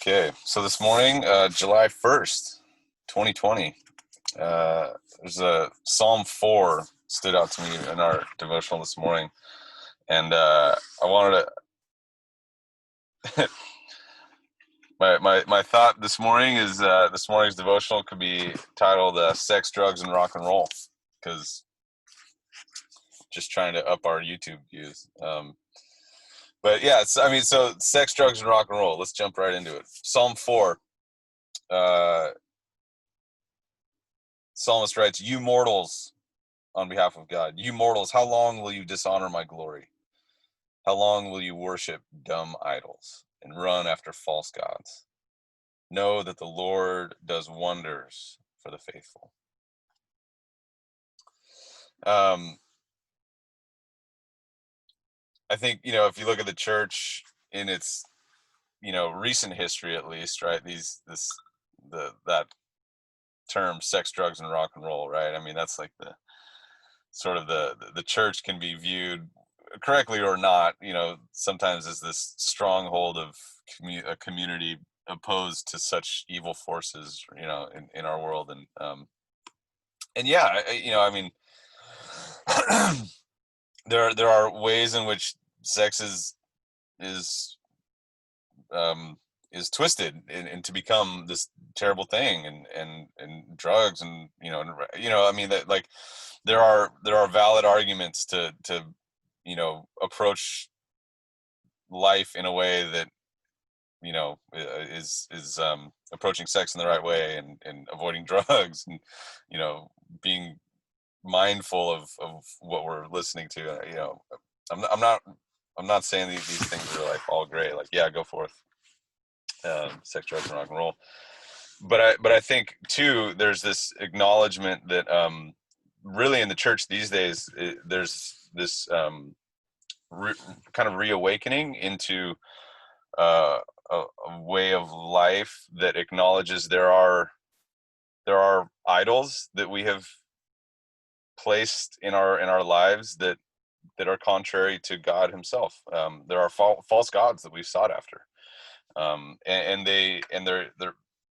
Okay, so this morning, July 1st, 2020, there's a Psalm 4 stood out to me in our devotional this morning. And I wanted to, my thought this morning is this morning's devotional could be titled Sex, Drugs, and Rock and Roll, because just trying to up our YouTube views. But yeah, so sex, drugs, and rock and roll. Let's jump right into it. Psalm 4. Psalmist writes, "You mortals," on behalf of God, "you mortals, how long will you dishonor my glory? How long will you worship dumb idols and run after false gods? Know that the Lord does wonders for the faithful." I think, if you look at the church in its, recent history, at least, right? That term, sex, drugs, and rock and roll, right? I mean, that's like the sort of the church can be viewed, correctly or not, sometimes as this stronghold of a community opposed to such evil forces, in our world. And yeah, I mean, there are ways in which sex is um is twisted and to become this terrible thing, and drugs, and I mean, that, like, there are valid arguments to approach life in a way that is approaching sex in the right way, and avoiding drugs, and being mindful of what we're listening to. I'm not saying these things are like all great, like, yeah, go forth, sex, drugs, and rock and roll. But I think too, there's this acknowledgement that really in the church these days, there's this kind of reawakening into a way of life that acknowledges there are idols that we have placed in our lives that are contrary to God Himself. There are false gods that we've sought after,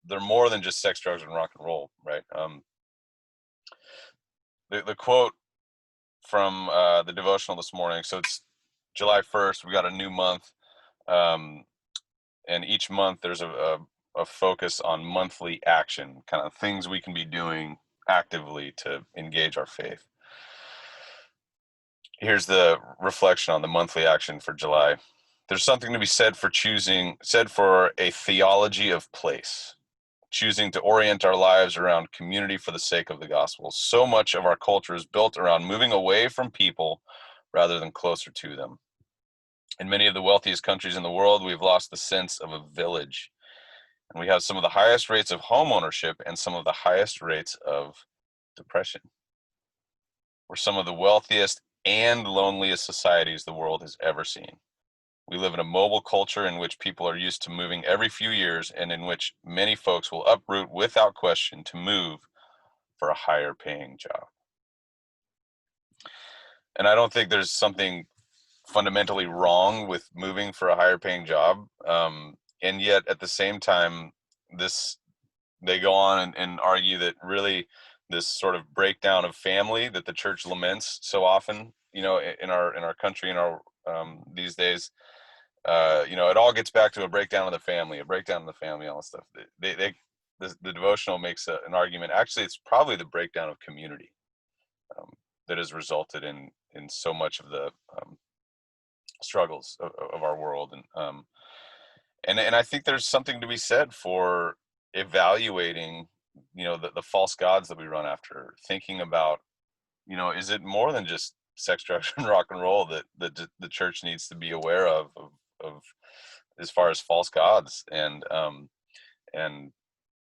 they're more than just sex, drugs, and rock and roll, right? The quote from the devotional this morning. So it's July 1st. We got a new month, and each month there's a focus on monthly action, kind of things we can be doing actively to engage our faith. Here's the reflection on the monthly action for July. There's something to be said for a theology of place, choosing to orient our lives around community for the sake of the gospel. So much of our culture is built around moving away from people rather than closer to them. In many of the wealthiest countries in the world, we've lost the sense of a village, and we have some of the highest rates of home ownership and some of the highest rates of depression. We're some of the wealthiest and loneliest societies the world has ever seen. We live in a mobile culture in which people are used to moving every few years, and in which many folks will uproot without question to move for a higher paying job. And I don't think there's something fundamentally wrong with moving for a higher paying job. And yet at the same time, they go on and argue that really this sort of breakdown of family that the church laments so often, in our country, in our these days, it all gets back to a breakdown of the family, all that stuff. The devotional makes an argument. Actually, it's probably the breakdown of community um, that has resulted in so much of the struggles of our world. And I think there's something to be said for evaluating, the false gods that we run after, thinking about, is it more than just sex, drugs, and rock and roll that the church needs to be aware of as far as false gods and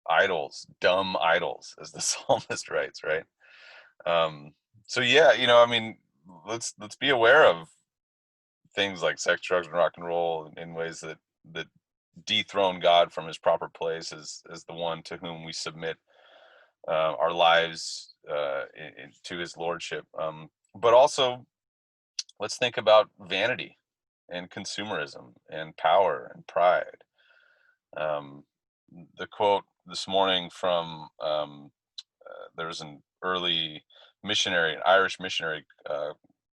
idols, dumb idols, as the psalmist writes, right? So yeah, I mean, let's be aware of things like sex, drugs, and rock and roll in ways that dethrone God from His proper place as the one to whom we submit our lives to His lordship. But also, let's think about vanity and consumerism and power and pride. Um, the quote this morning from there was an early missionary, an Irish missionary,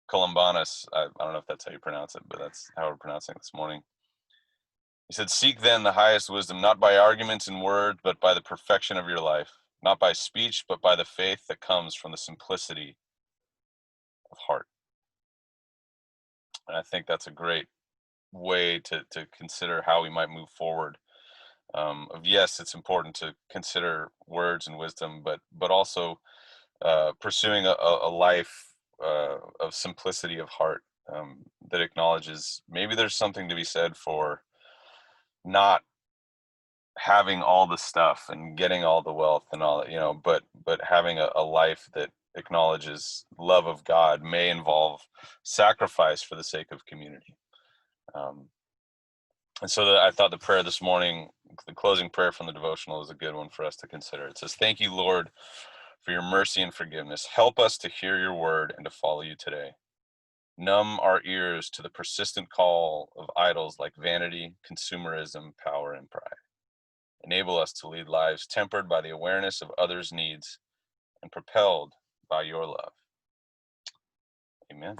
Columbanus. I don't know if that's how you pronounce it, but that's how we're pronouncing it this morning. He said, "Seek then the highest wisdom, not by arguments and words, but by the perfection of your life, not by speech, but by the faith that comes from the simplicity of heart." And I think that's a great way to consider how we might move forward. Of yes, it's important to consider words and wisdom, but also pursuing a life of simplicity of heart, that acknowledges maybe there's something to be said for not having all the stuff and getting all the wealth and all that, but having a life that acknowledges love of God may involve sacrifice for the sake of community. Um, and so I thought the prayer this morning, the closing prayer from the devotional, is a good one for us to consider. It says, "Thank you, Lord, for your mercy and forgiveness. Help us to hear your word and to follow you today. Numb our ears to the persistent call of idols like vanity, consumerism, power, and pride. Enable us to lead lives tempered by the awareness of others' needs and propelled by your love." Amen.